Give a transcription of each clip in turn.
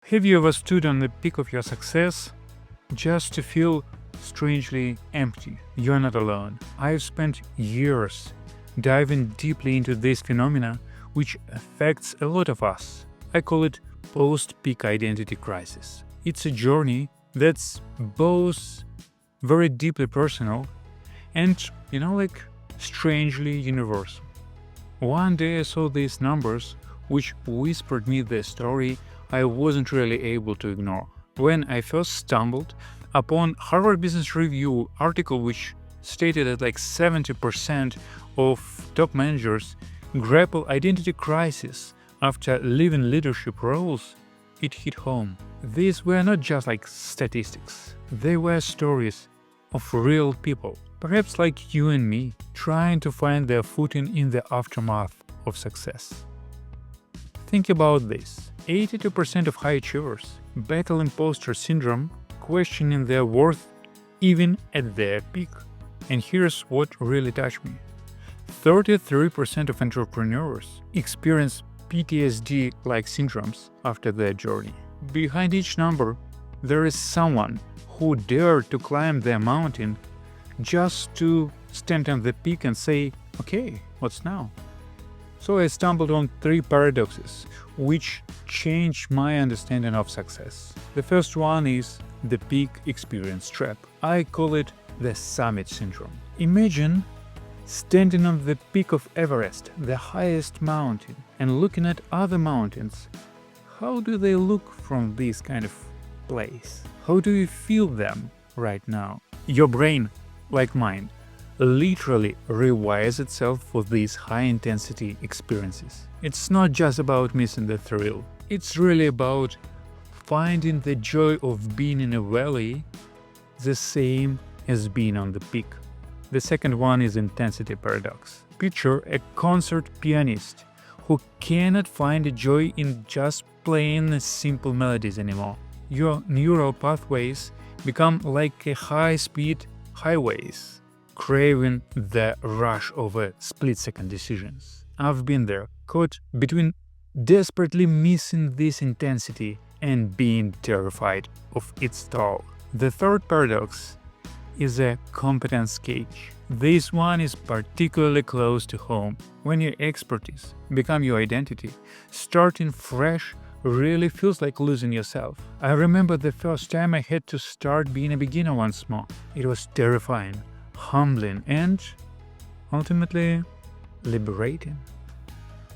Have you ever stood on the peak of your success just to feel strangely empty? You're not alone. I've spent years diving deeply into this phenomena, which affects a lot of us. I call it post-peak identity crisis. It's a journey that's both very deeply personal and, strangely universal. One day I saw these numbers, which whispered me the story I wasn't really able to ignore. When I first stumbled upon Harvard Business Review article which stated that 70% of top managers grapple identity crisis after leaving leadership roles, it hit home. These were not just statistics. They were stories of real people, perhaps like you and me, trying to find their footing in the aftermath of success. Think about this. 82% of high achievers battle impostor syndrome, questioning their worth even at their peak. And here's what really touched me. 33% of entrepreneurs experience PTSD-like syndromes after their journey. Behind each number, there is someone who dared to climb their mountain just to stand on the peak and say, okay, what's now? So I stumbled on 3 paradoxes which changed my understanding of success. The first one is the peak experience trap. I call it the summit syndrome. Imagine standing on the peak of Everest, the highest mountain, and looking at other mountains. How do they look from this kind of place? How do you feel them right now? Your brain, like mine, literally rewires itself for these high-intensity experiences. It's not just about missing the thrill. It's really about finding the joy of being in a valley the same as being on the peak. The second one is intensity paradox. Picture a concert pianist who cannot find a joy in just playing simple melodies anymore. Your neural pathways become like a high-speed highways, craving the rush over split-second decisions. I've been there, caught between desperately missing this intensity and being terrified of its toll. The third paradox is a competence cage. This one is particularly close to home. When your expertise become your identity, starting fresh really feels like losing yourself. I remember the first time I had to start being a beginner once more. It was terrifying, humbling, and ultimately liberating.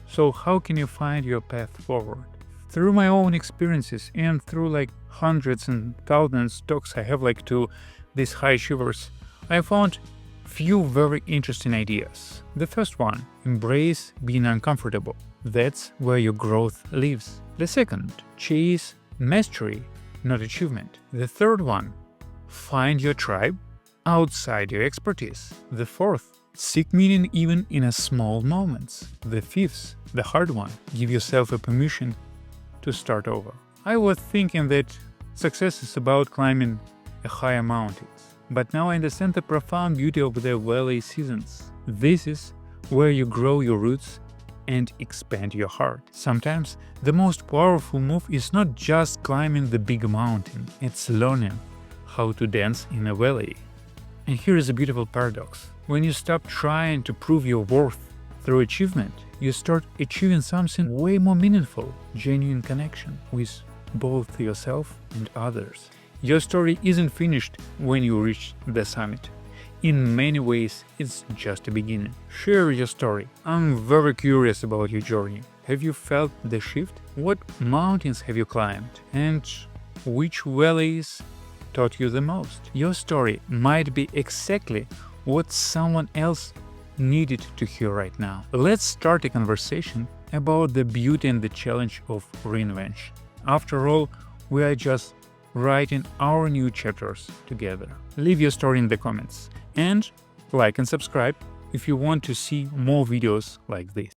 So how can you find your path forward? Through my own experiences and through hundreds and thousands talks I have to these high achievers, I found few very interesting ideas. The first one, embrace being uncomfortable. That's where your growth lives. The second, chase mastery, not achievement. The third one, find your tribe outside your expertise. The fourth, seek meaning even in a small moments. The fifth, the hard one, give yourself a permission to start over. I was thinking that success is about climbing a higher mountains, but now I understand the profound beauty of the valley seasons. This is where you grow your roots and expand your heart. Sometimes the most powerful move is not just climbing the big mountain, it's learning how to dance in a valley. And here is a beautiful paradox. When you stop trying to prove your worth through achievement, you start achieving something way more meaningful, genuine connection with both yourself and others. Your story isn't finished when you reach the summit. In many ways, it's just a beginning. Share your story. I'm very curious about your journey. Have you felt the shift? What mountains have you climbed? And which valleys taught you the most? Your story might be exactly what someone else needed to hear right now. Let's start a conversation about the beauty and the challenge of reinvention. After all, we are just writing our new chapters together. Leave your story in the comments and like and subscribe if you want to see more videos like this.